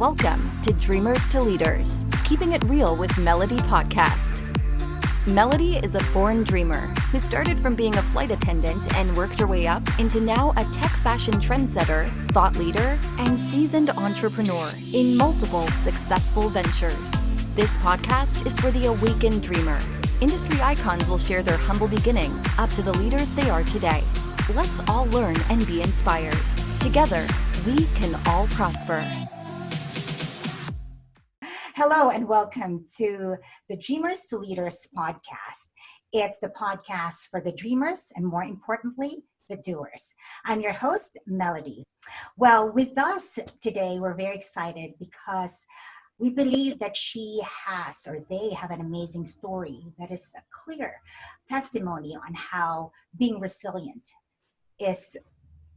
Welcome to Dreamers to Leaders, Keeping It Real with Melody podcast. Melody is a born dreamer who started from being a flight attendant and worked her way up into now a tech fashion trendsetter, thought leader, and seasoned entrepreneur in multiple successful ventures. This podcast is for the awakened dreamer. Industry icons will share their humble beginnings up to the leaders they are today. Let's all learn and be inspired. Together, we can all prosper. Hello and welcome to the Dreamers to Leaders podcast. It's the podcast for the dreamers and, more importantly, the doers. I'm your host, Melody. Well, with us today, we're very excited because we believe that she has, or they have, an amazing story that is a clear testimony on how being resilient is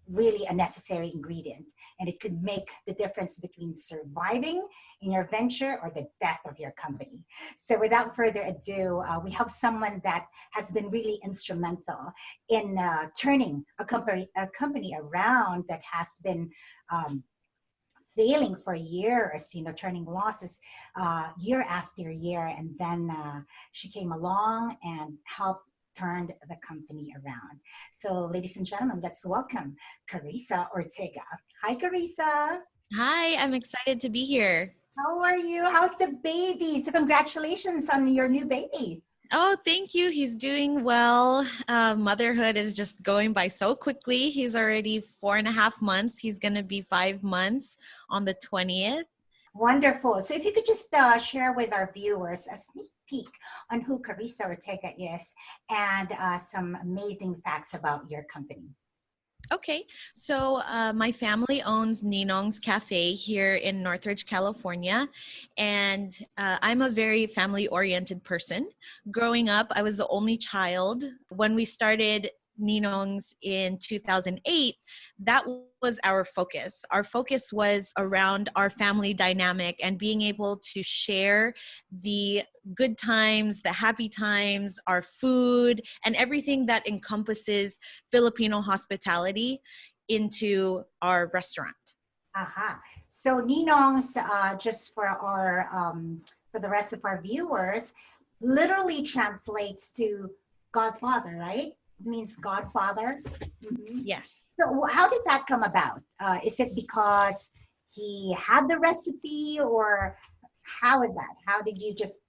really a necessary ingredient, and it could make the difference between surviving in your venture or the death of your company. So without further ado, we have someone that has been really instrumental in turning a company around that has been failing for years, turning losses year after year. And then she came along and helped turned the company around. So ladies and gentlemen, let's welcome Carissa Ortega. Hi, Carissa. Hi, I'm excited to be here. How are you? How's the baby? So congratulations on your new baby. Oh, thank you. He's doing well. Motherhood is just going by so quickly. He's already 4.5 months. He's going to be 5 months on the 20th. Wonderful. So if you could just share with our viewers a sneak peek on who Carissa Ortega is and some amazing facts about your company. Okay, so my family owns Ninong's Cafe here in Northridge, California, and I'm a very family-oriented person. Growing up, I was the only child. When we started Ninong's in 2008, that was our focus. Our focus was around our family dynamic and being able to share the good times, the happy times, our food, and everything that encompasses Filipino hospitality into our restaurant. Aha. So Ninong's, just for our for the rest of our viewers, literally translates to Godfather, right? Means Godfather. Mm-hmm. Yes. So how did that come about? Is it because he had the recipe, or how is that? How did you just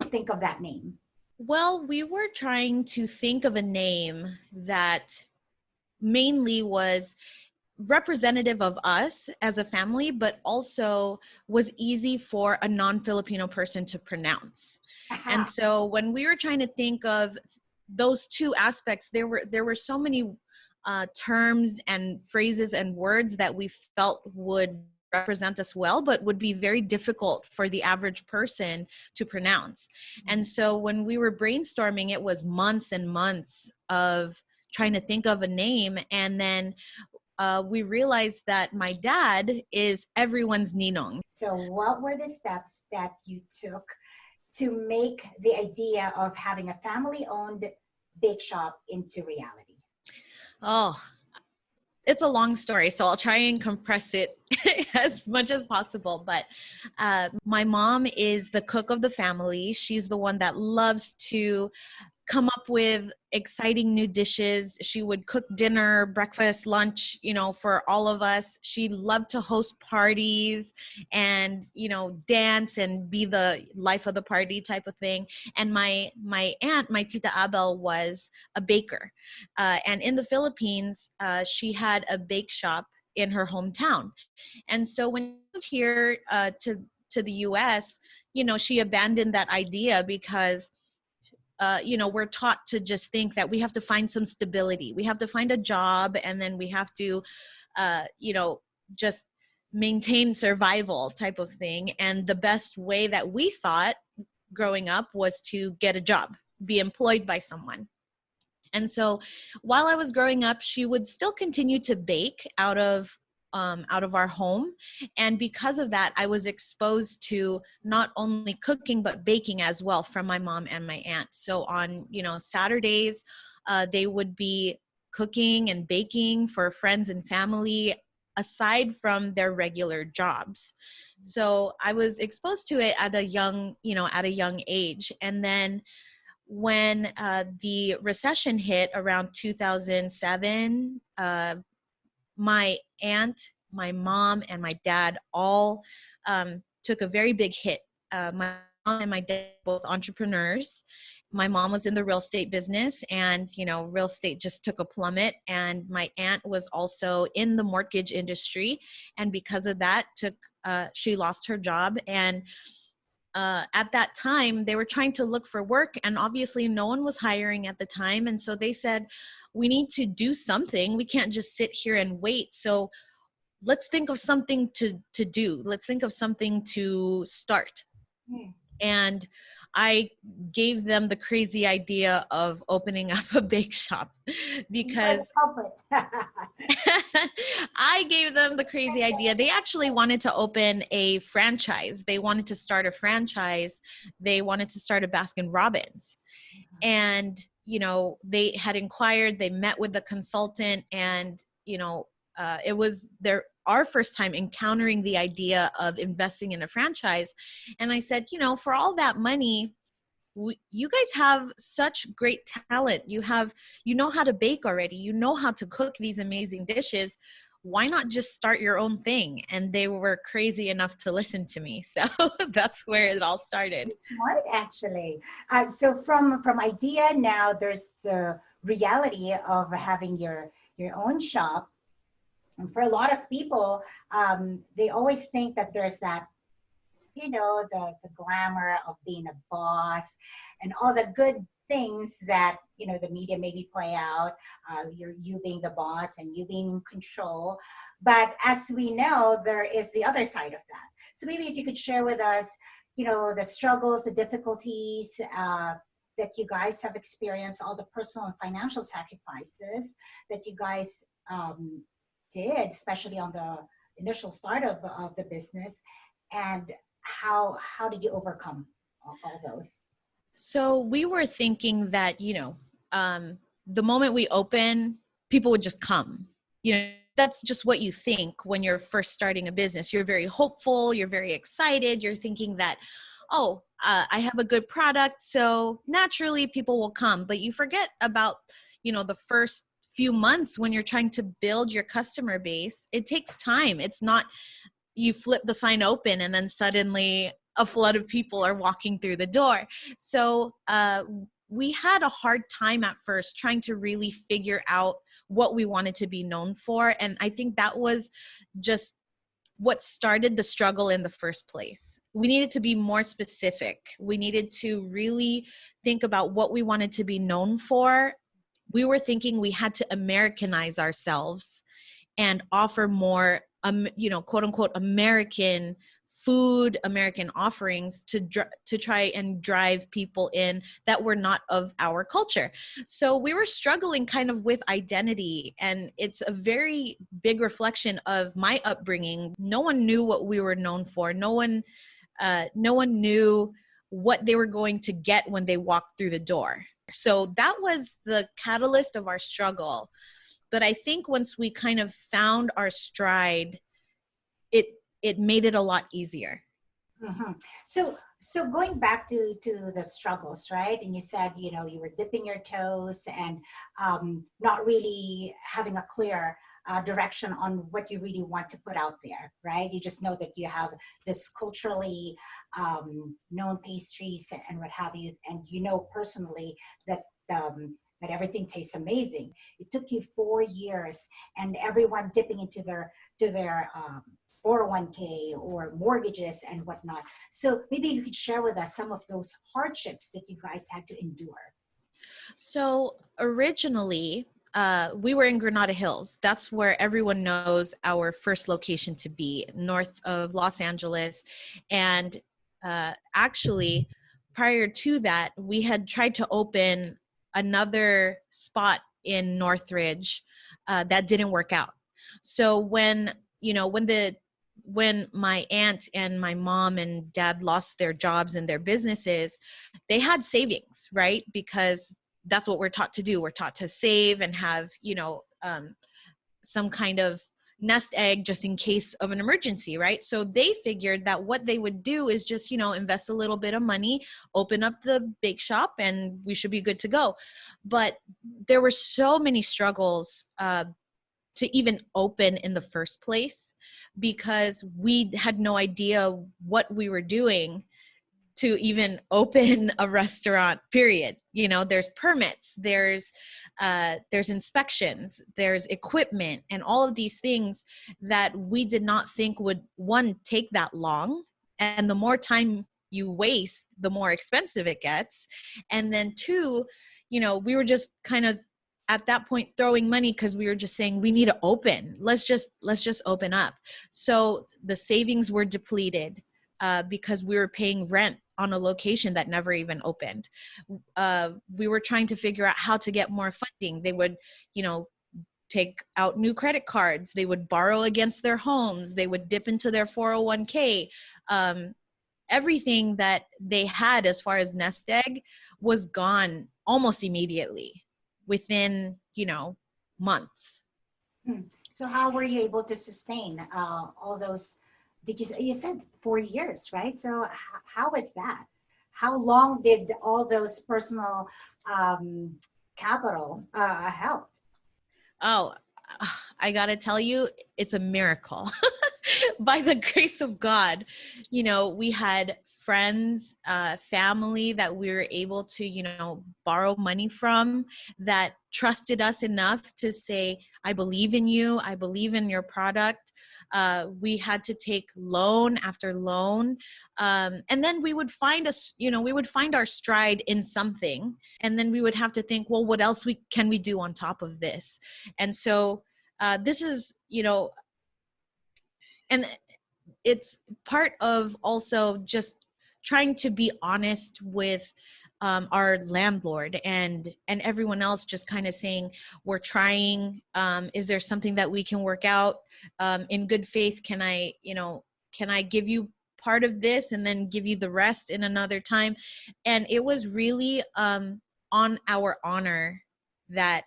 think of that name? Well, we were trying to think of a name that mainly was representative of us as a family, but also was easy for a non-Filipino person to pronounce. Aha. And so when we were trying to think of those two aspects, there were so many terms and phrases and words that we felt would represent us well, but would be very difficult for the average person to pronounce. And so when we were brainstorming, it was months and months of trying to think of a name. And then we realized that my dad is everyone's Ninong. So what were the steps that you took to make the idea of having a family-owned bake shop into reality? Oh, it's a long story, so I'll try and compress it as much as possible. But my mom is the cook of the family. She's the one that loves to come up with exciting new dishes. She would cook dinner, breakfast, lunch, for all of us. She loved to host parties and, dance and be the life of the party type of thing. And my aunt, my Tita Abel, was a baker. And in the Philippines, she had a bake shop in her hometown. And so when she moved here to the US, she abandoned that idea because we're taught to just think that we have to find some stability. We have to find a job, and then we have to, just maintain survival type of thing. And the best way that we thought growing up was to get a job, be employed by someone. And so while I was growing up, she would still continue to bake out of our home. And because of that, I was exposed to not only cooking, but baking as well from my mom and my aunt. So on, Saturdays, they would be cooking and baking for friends and family. aside from their regular jobs. So I was exposed to it at a young age. And then when the recession hit around 2007, my aunt, my mom, and my dad all took a very big hit. My mom and my dad, both entrepreneurs. My mom was in the real estate business, and real estate just took a plummet. And my aunt was also in the mortgage industry, and because of that, she lost her job. And at that time, they were trying to look for work, and obviously no one was hiring at the time. And so they said, we need to do something. We can't just sit here and wait. So let's think of something to do. Let's think of something to start. And I gave them the crazy idea of opening up a bake shop, because I gave them the crazy idea. They actually wanted to open a franchise. They wanted to start a franchise. They wanted to start a Baskin Robbins. And, they had inquired, they met with the consultant, and, it was our first time encountering the idea of investing in a franchise. And I said, for all that money, you guys have such great talent. You know how to bake already. You know how to cook these amazing dishes. Why not just start your own thing? And they were crazy enough to listen to me. So that's where it all started. Smart, actually. So from idea, now there's the reality of having your own shop. And for a lot of people, they always think that there's that, the glamour of being a boss and all the good things that, the media maybe play out, you being the boss and you being in control. But as we know, there is the other side of that. So maybe if you could share with us, the struggles, the difficulties that you guys have experienced, all the personal and financial sacrifices that you guys did, especially on the initial start of the business, and how did you overcome all those? So we were thinking that, the moment we open, people would just come. That's just what you think when you're first starting a business. You're very hopeful. You're very excited. You're thinking that, I have a good product, so naturally people will come. But you forget about, the first few months when you're trying to build your customer base. It takes time. It's not you flip the sign open and then suddenly a flood of people are walking through the door. So we had a hard time at first trying to really figure out what we wanted to be known for. And I think that was just what started the struggle in the first place. We needed to be more specific. We needed to really think about what we wanted to be known for. We were thinking we had to Americanize ourselves and offer more, quote unquote, American food, American offerings to try and drive people in that were not of our culture. So we were struggling kind of with identity, and it's a very big reflection of my upbringing. No one knew what we were known for. No one knew what they were going to get when they walked through the door. So that was the catalyst of our struggle. But I think once we kind of found our stride, it made it a lot easier. Mm-hmm. So going back to the struggles, right? And you said, you were dipping your toes and not really having a clear direction on what you really want to put out there, right? You just know that you have this culturally known pastries and what have you, and personally that that everything tastes amazing. It took you 4 years, and everyone dipping into their 401k or mortgages and whatnot. So maybe you could share with us some of those hardships that you guys had to endure. So originally, we were in Granada Hills. That's where everyone knows our first location to be, north of Los Angeles. And actually, prior to that, we had tried to open another spot in Northridge that didn't work out. So when my aunt and my mom and dad lost their jobs and their businesses, they had savings, right? Because that's what we're taught to do. We're taught to save and have, some kind of nest egg just in case of an emergency, right? So they figured that what they would do is just, invest a little bit of money, open up the bake shop, and we should be good to go. But there were so many struggles to even open in the first place, because we had no idea what we were doing to even open a restaurant, period. There's permits, there's inspections, there's equipment, and all of these things that we did not think would, one, take that long. And the more time you waste, the more expensive it gets. And then two, we were just kind of at that point throwing money because we were just saying, we need to open. Let's just open up. So the savings were depleted because we were paying rent on a location that never even opened. We were trying to figure out how to get more funding. They would, take out new credit cards. They would borrow against their homes. They would dip into their 401k. Everything that they had as far as nest egg was gone almost immediately within, months. So how were you able to sustain all those? You said 4 years, right? So how was that? How long did all those personal capital help? Oh, I gotta tell you, it's a miracle. By the grace of God, we had friends, family that we were able to, borrow money from, that trusted us enough to say, I believe in you. I believe in your product. We had to take loan after loan. And then we would find our stride in something. And then we would have to think, well, what else can we do on top of this? And so this is, and it's part of also just trying to be honest with our landlord and everyone else, just kind of saying, we're trying, is there something that we can work out in good faith? Can I give you part of this and then give you the rest in another time? And it was really on our honor that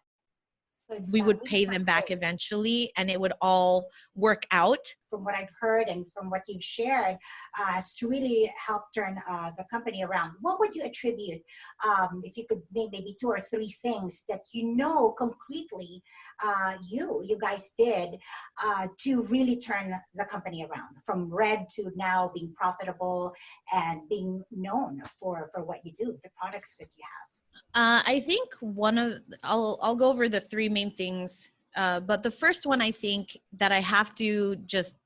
we would pay them back eventually, and it would all work out. From what I've heard and from what you've shared, it's really helped turn the company around. What would you attribute, if you could name maybe 2 or 3 things that concretely you guys did to really turn the company around from red to now being profitable and being known for what you do, the products that you have? I think I'll go over the 3 main things. But the first one I think that I have to just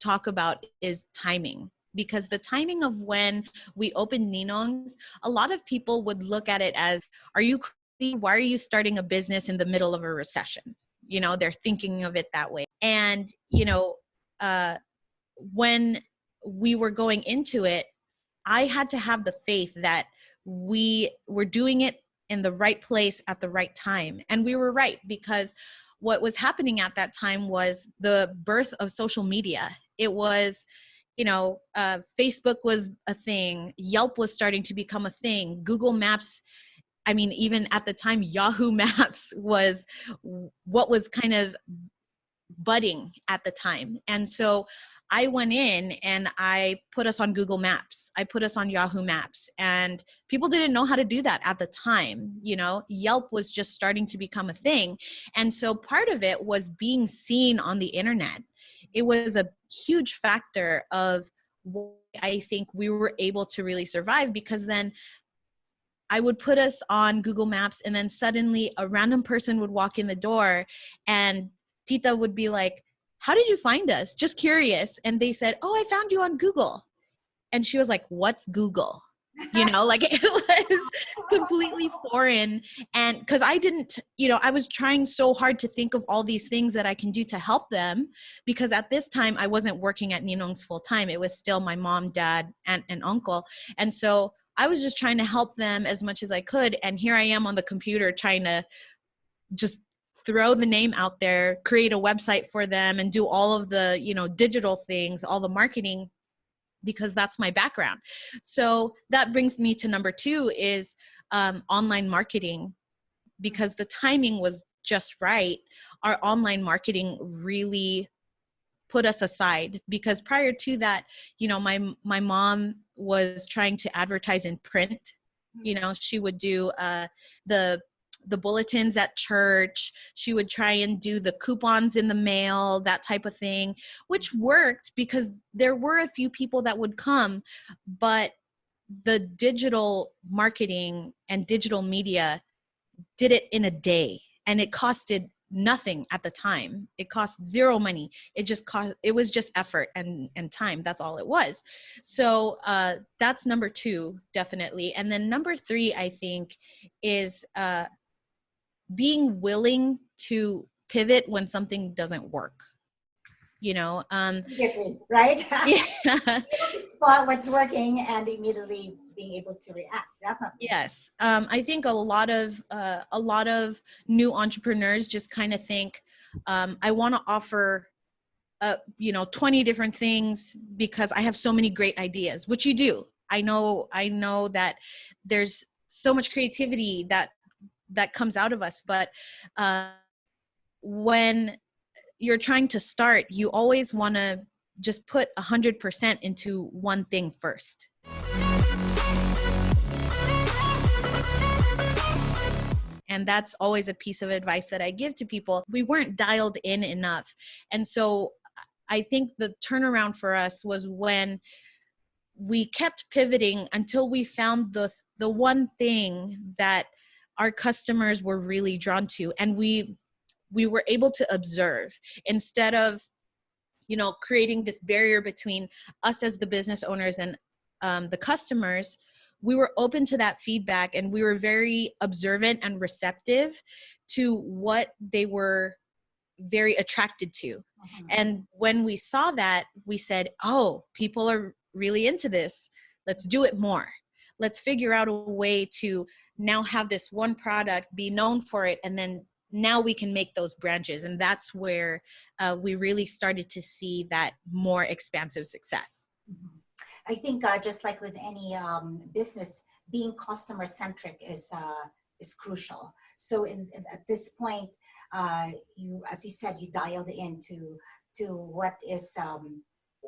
talk about is timing, because the timing of when we opened Ninong's, a lot of people would look at it as, are you crazy? Why are you starting a business in the middle of a recession? They're thinking of it that way. And, when we were going into it, I had to have the faith that we were doing it in the right place at the right time. And we were right, because what was happening at that time was the birth of social media. It was, Facebook was a thing. Yelp was starting to become a thing. Google Maps, even at the time, Yahoo Maps was what was kind of budding at the time. And so I went in and I put us on Google Maps. I put us on Yahoo Maps, and people didn't know how to do that at the time. Yelp was just starting to become a thing. And so part of it was being seen on the internet. It was a huge factor of why I think we were able to really survive, because then I would put us on Google Maps, and then suddenly a random person would walk in the door, and Tita would be like, how did you find us? Just curious. And they said, oh, I found you on Google. And she was like, what's Google? It was completely foreign. And because I didn't, I was trying so hard to think of all these things that I can do to help them, because at this time I wasn't working at Ninong's full time. It was still my mom, dad, aunt, and uncle. And so I was just trying to help them as much as I could. And here I am on the computer trying to just throw the name out there, create a website for them, and do all of the, digital things, all the marketing, because that's my background. So that brings me to number 2 is online marketing, because the timing was just right. Our online marketing really put us aside, because prior to that, my mom was trying to advertise in print. She would do the bulletins at church. She would try and do the coupons in the mail, that type of thing, which worked because there were a few people that would come, but the digital marketing and digital media did it in a day, and it costed nothing at the time. It cost zero money. It was just effort and time. That's all it was. So that's number 2, definitely. And then number 3, I think, is being willing to pivot when something doesn't work. Immediately, right? Yeah. Able to spot what's working and immediately being able to react. Definitely. Yes. I think a lot of new entrepreneurs just kind of think, I want to offer 20 different things because I have so many great ideas, which you do. I know that there's so much creativity that comes out of us, but when you're trying to start, you always want to just put 100% into one thing first. And that's always a piece of advice that I give to people. We weren't dialed in enough. And so I think the turnaround for us was when we kept pivoting until we found the one thing that our customers were really drawn to. And we were able to observe instead of, creating this barrier between us as the business owners and the customers. We were open to that feedback, and we were very observant and receptive to what they were very attracted to. Mm-hmm. And when we saw that, we said, oh, people are really into this. Let's do it more. Let's figure out a way to now have this one product, be known for it, and then now we can make those branches. And that's where we really started to see that more expansive success. Mm-hmm. I think just like with any business, being customer centric is crucial. So at this point, you, as you said, you dialed into what is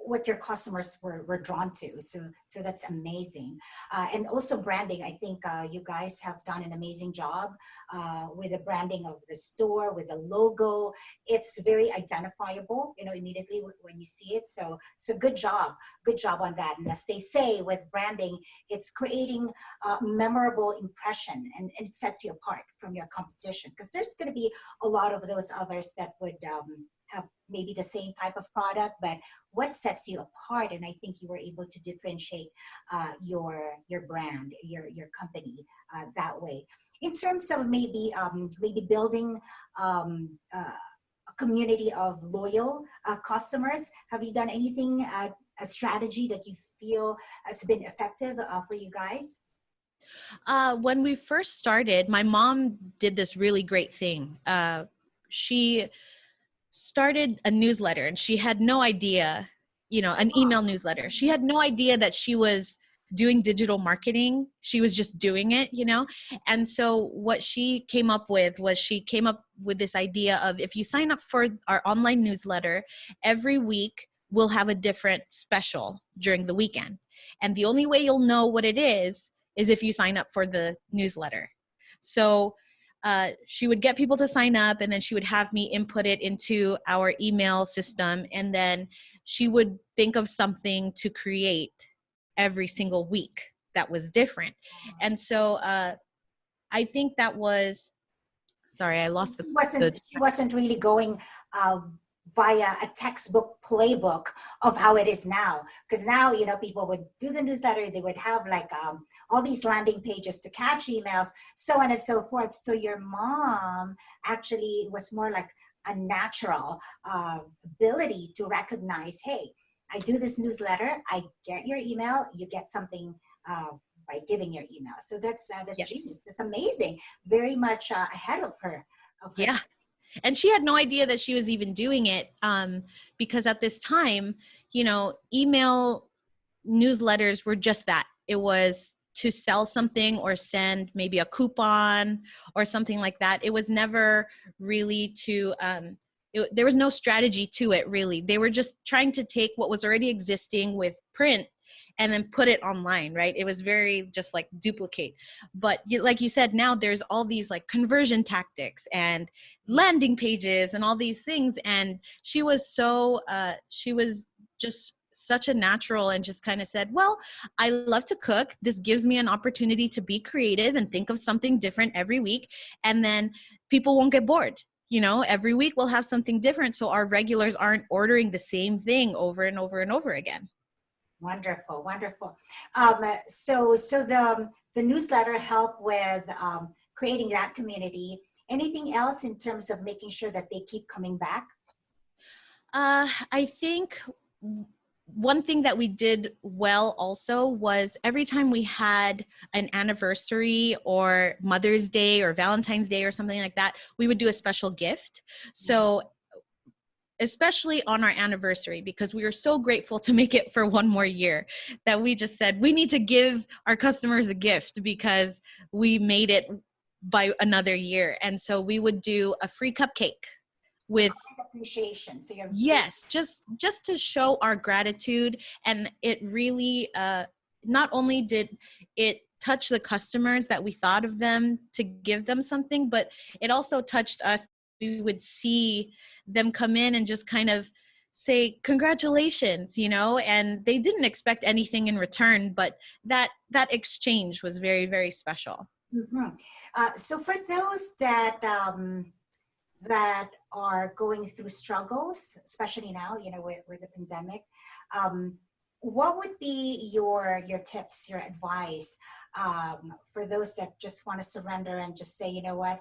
what your customers were drawn to. So that's amazing. And also branding. I think you guys have done an amazing job with the branding of the store, with the logo. It's very identifiable, immediately when you see it. So good job on that. And as they say with branding, it's creating a memorable impression, and it sets you apart from your competition, because there's going to be a lot of those others that would have maybe the same type of product, but what sets you apart? And I think you were able to differentiate your brand, your company that way. In terms of maybe building a community of loyal customers, have you done anything, a strategy that you feel has been effective for you guys? When we first started, my mom did this really great thing. She started a newsletter, and she had no idea, an email newsletter. She had no idea that she was doing digital marketing. She was just doing it, And so what she came up with this idea of, if you sign up for our online newsletter, every week we'll have a different special during the weekend. And the only way you'll know what it is if you sign up for the newsletter. So she would get people to sign up, and then she would have me input it into our email system. And then she would think of something to create every single week that was different. And so I think that was, sorry, I lost She wasn't really going via a textbook playbook of how it is now, because now people would do the newsletter, they would have like all these landing pages to catch emails, so on and so forth. So your mom actually was more like a natural ability to recognize, hey, I do this newsletter, I get your email, you get something by giving your email. So that's yes. Genius. That's amazing. Very much ahead of her. Yeah. And she had no idea that she was even doing it, because at this time, email newsletters were just that. It was to sell something or send maybe a coupon or something like that. It was never really to there was no strategy to it really. They were just trying to take what was already existing with print and then put it online, right? It was very just like duplicate. But like you said, now there's all these like conversion tactics and landing pages and all these things. And she was just such a natural and just kind of said, well, I love to cook. This gives me an opportunity to be creative and think of something different every week. And then people won't get bored. Every week we'll have something different. So our regulars aren't ordering the same thing over and over and over again. Wonderful, wonderful. So the newsletter helped with creating that community. Anything else in terms of making sure that they keep coming back? I think one thing that we did well also was every time we had an anniversary or Mother's Day or Valentine's Day or something like that, we would do a special gift. So especially on our anniversary, because we were so grateful to make it for one more year, that we just said we need to give our customers a gift because we made it by another year. And so we would do a free cupcake with appreciation. So yes, just to show our gratitude. And it really not only did it touch the customers that we thought of them to give them something, but it also touched us. We would see them come in and just kind of say congratulations, and they didn't expect anything in return, but that exchange was very, very special. So for those that that are going through struggles, especially now, with the pandemic, what would be your tips, your advice for those that just want to surrender and just say, you know what,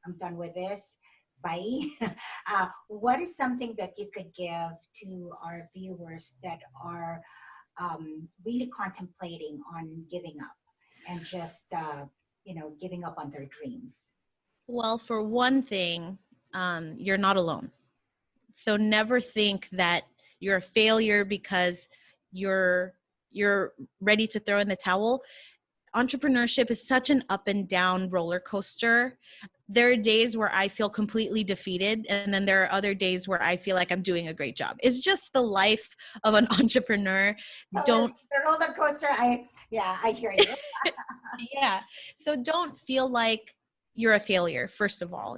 I'm done with this, bye. What is something that you could give to our viewers that are really contemplating on giving up and just, giving up on their dreams? Well, for one thing, you're not alone. So never think that you're a failure because you're ready to throw in the towel. Entrepreneurship is such an up and down roller coaster. There are days where I feel completely defeated, and then there are other days where I feel like I'm doing a great job. It's just the life of an entrepreneur. The roller coaster. I hear you. Yeah. So don't feel like you're a failure, first of all,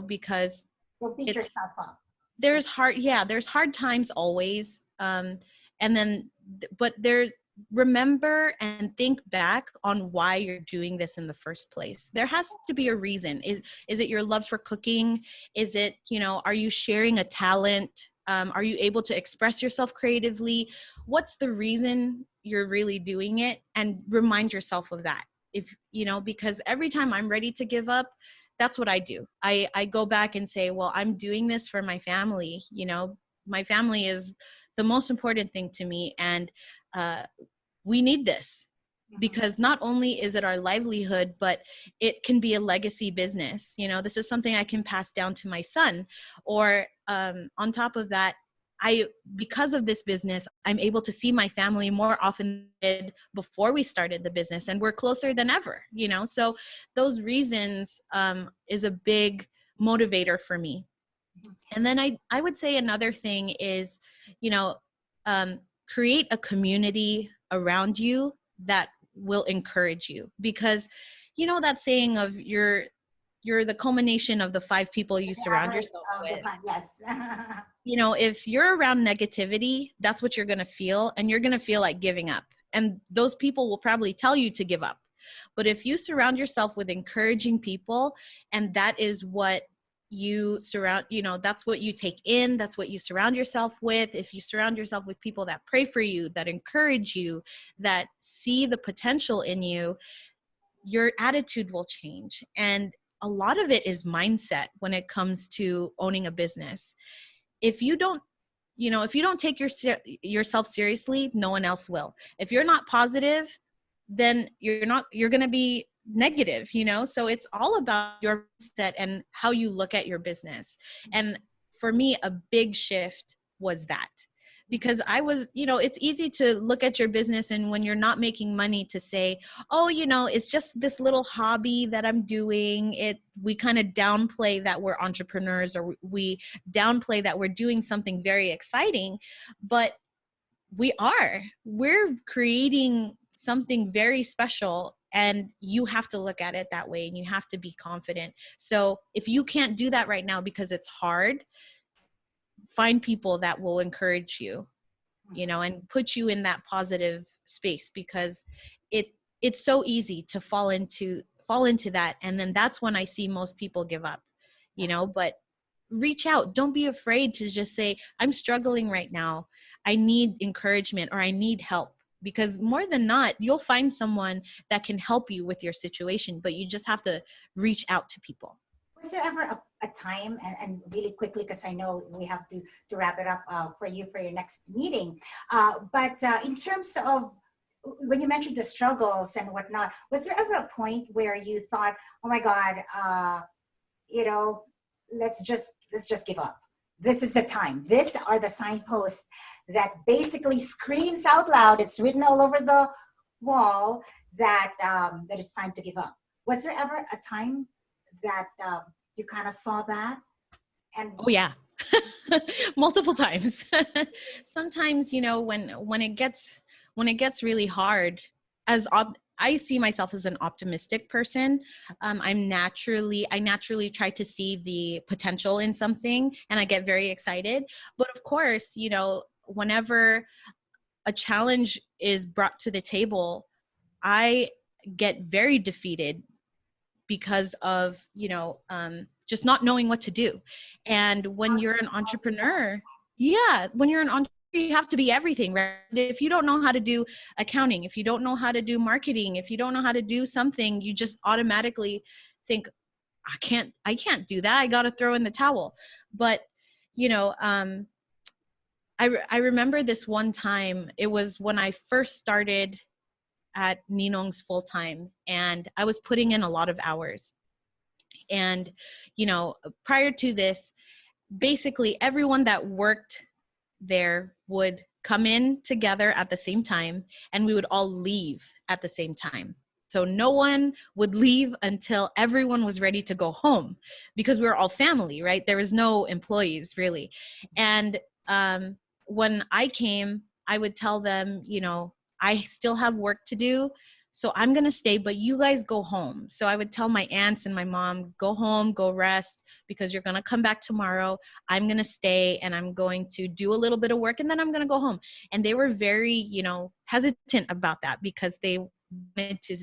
because don't beat yourself up. There's hard times always. But remember and think back on why you're doing this in the first place. There has to be a reason. Is it your love for cooking? Is it, are you sharing a talent? Are you able to express yourself creatively? What's the reason you're really doing it? And remind yourself of that. Because every time I'm ready to give up, that's what I do. I go back and say, well, I'm doing this for my family. My family is the most important thing to me. And we need this because not only is it our livelihood, but it can be a legacy business. This is something I can pass down to my son. Or on top of that, because of this business, I'm able to see my family more often than I did before we started the business, and we're closer than ever, so those reasons is a big motivator for me. And then I would say another thing is, create a community around you that will encourage you, because that saying of you're the culmination of the 5 people you surround yourself with. Yes. If you're around negativity, that's what you're going to feel, and you're going to feel like giving up. And those people will probably tell you to give up. But if you surround yourself with encouraging people, and that is what you surround, that's what you take in, that's what you surround yourself with. If you surround yourself with people that pray for you, that encourage you, that see the potential in you, your attitude will change. And a lot of it is mindset when it comes to owning a business. If you don't take yourself seriously, no one else will. If you're not positive, then you're going to be negative, so it's all about your mindset and how you look at your business. And for me, a big shift was that, because I was, it's easy to look at your business and when you're not making money to say, oh, it's just this little hobby that I'm doing. We kind of downplay that we're entrepreneurs, or we downplay that we're doing something very exciting, but we're creating something very special, and you have to look at it that way, and you have to be confident. So if you can't do that right now because it's hard, find people that will encourage you, and put you in that positive space, because it's so easy to fall into that. And then that's when I see most people give up, but reach out. Don't be afraid to just say, I'm struggling right now. I need encouragement, or I need help, because more than not, you'll find someone that can help you with your situation, but you just have to reach out to people. Was there ever a time, and really quickly, because I know we have to wrap it up for you for your next meeting, but in terms of when you mentioned the struggles and whatnot, was there ever a point where you thought, oh my God, let's just give up? This is the time. These are the signposts that basically screams out loud. It's written all over the wall that it's time to give up. Was there ever a time that you kind of saw that? And oh yeah, multiple times. Sometimes, when it gets really hard, I see myself as an optimistic person. I naturally try to see the potential in something, and I get very excited. But of course, whenever a challenge is brought to the table, I get very defeated because of, just not knowing what to do. And when you're an entrepreneur, you have to be everything, right? If you don't know how to do accounting, if you don't know how to do marketing, if you don't know how to do something, you just automatically think, I can't do that. I got to throw in the towel. But, I remember this one time, it was when I first started at Ninong's full time, and I was putting in a lot of hours. And, prior to this, basically everyone that worked there would come in together at the same time, and we would all leave at the same time. So no one would leave until everyone was ready to go home, because we were all family, right? There was no employees really. And when I came, I would tell them, I still have work to do, so I'm going to stay, but you guys go home. So I would tell my aunts and my mom, go home, go rest, because you're going to come back tomorrow. I'm going to stay, and I'm going to do a little bit of work, and then I'm going to go home. And they were very, hesitant about that, because they wanted to,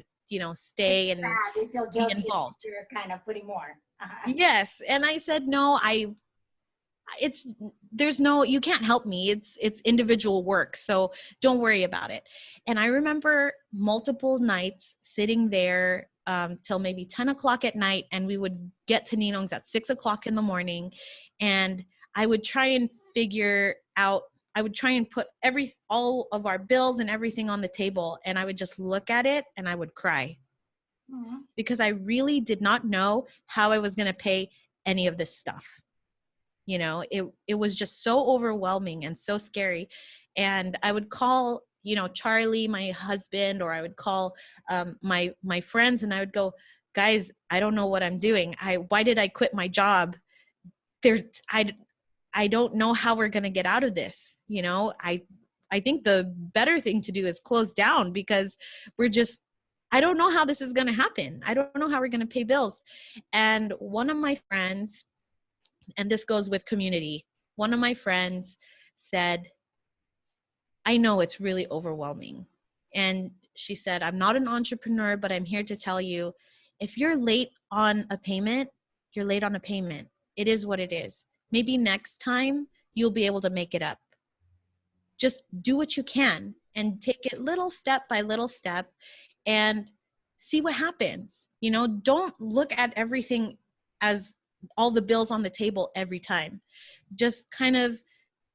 stay and they feel guilty be involved. You're kind of putting more. Yes. And I said, no, you can't help me. It's individual work. So don't worry about it. And I remember multiple nights sitting there till maybe 10 o'clock at night, and we would get to Ninong's at 6 o'clock in the morning. And I would try and put all of our bills and everything on the table, and I would just look at it and I would cry. Mm-hmm. Because I really did not know how I was going to pay any of this stuff. It was just so overwhelming and so scary. And I would call, Charlie, my husband, or I would call my friends, and I would go, guys, I don't know what I'm doing. Why did I quit my job? I don't know how we're going to get out of this. I think the better thing to do is close down, because I don't know how this is going to happen. I don't know how we're going to pay bills. And one of my friends, and this goes with community, one of my friends said, I know it's really overwhelming. And she said, I'm not an entrepreneur, but I'm here to tell you, if you're late on a payment, you're late on a payment. It is what it is. Maybe next time you'll be able to make it up. Just do what you can and take it little step by little step and see what happens. Don't look at everything as all the bills on the table every time. Just kind of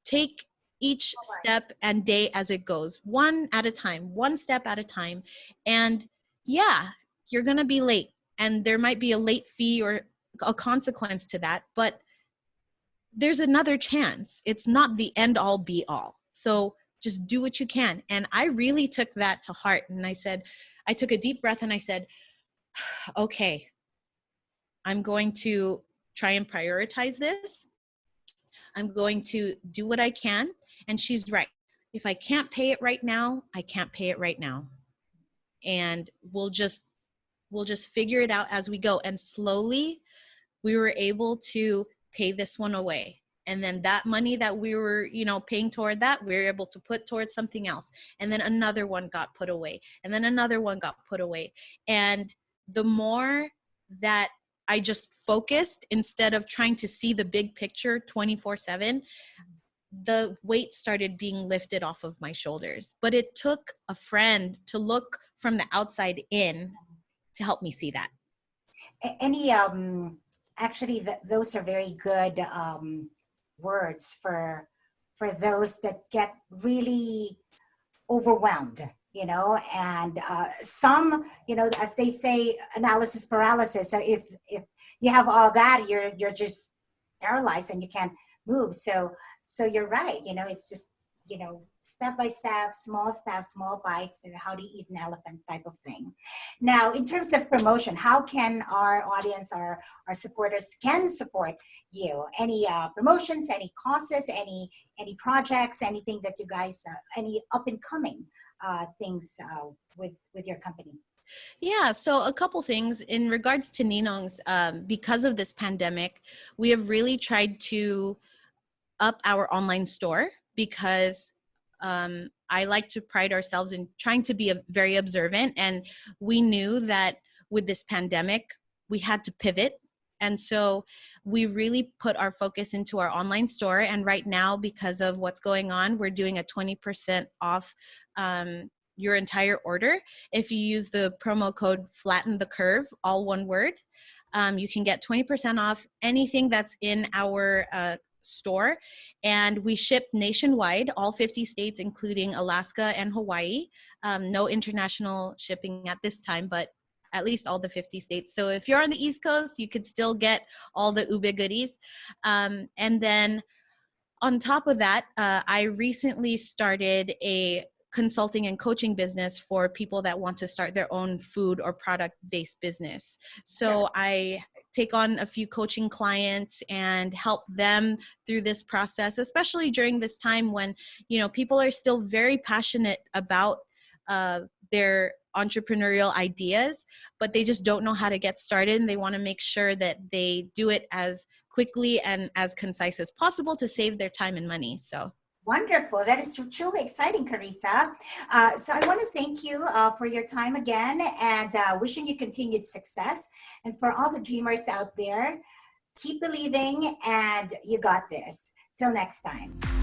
take each step and day as it goes, one at a time, one step at a time. And yeah, you're going to be late, and there might be a late fee or a consequence to that, but there's another chance. It's not the end all be all. So just do what you can. And I really took that to heart. And I took a deep breath and I said, okay, I'm going to try and prioritize this. I'm going to do what I can. And she's right. If I can't pay it right now, I can't pay it right now. And we'll just figure it out as we go. And slowly we were able to pay this one away. And then that money that we were, paying toward that, we were able to put towards something else. And then another one got put away. And then another one got put away. And the more that I just focused instead of trying to see the big picture 24/7, the weight started being lifted off of my shoulders. But it took a friend to look from the outside in to help me see that. Any actually those are very good words for those that get really overwhelmed, and some, as they say, analysis paralysis. So if you have all that, you're just paralyzed and you can't move. So you're right. It's just, step by step, small bites, how do you eat an elephant type of thing. Now, in terms of promotion, how can our audience, our supporters can support you? Any promotions, any causes, any projects, anything that you guys, any up and coming things with your company? Yeah, so a couple things in regards to Ninong's. Because of this pandemic, we have really tried to up our online store because I like to pride ourselves in trying to be very observant. And we knew that with this pandemic, we had to pivot. And so we really put our focus into our online store. And right now, because of what's going on, we're doing a 20% off your entire order. If you use the promo code Flatten the Curve, all one word, you can get 20% off anything that's in our store. And we ship nationwide, all 50 states, including Alaska and Hawaii. No international shipping at this time, but at least all the 50 states. So if you're on the East Coast, you could still get all the ube goodies. And then on top of that, I recently started a consulting and coaching business for people that want to start their own food or product-based business. So I take on a few coaching clients and help them through this process, especially during this time when, people are still very passionate about their entrepreneurial ideas, but they just don't know how to get started. And they want to make sure that they do it as quickly and as concise as possible to save their time and money. So wonderful. That is truly exciting, Carissa. So I want to thank you for your time again, and wishing you continued success. And for all the dreamers out there, keep believing, and you got this. Till next time.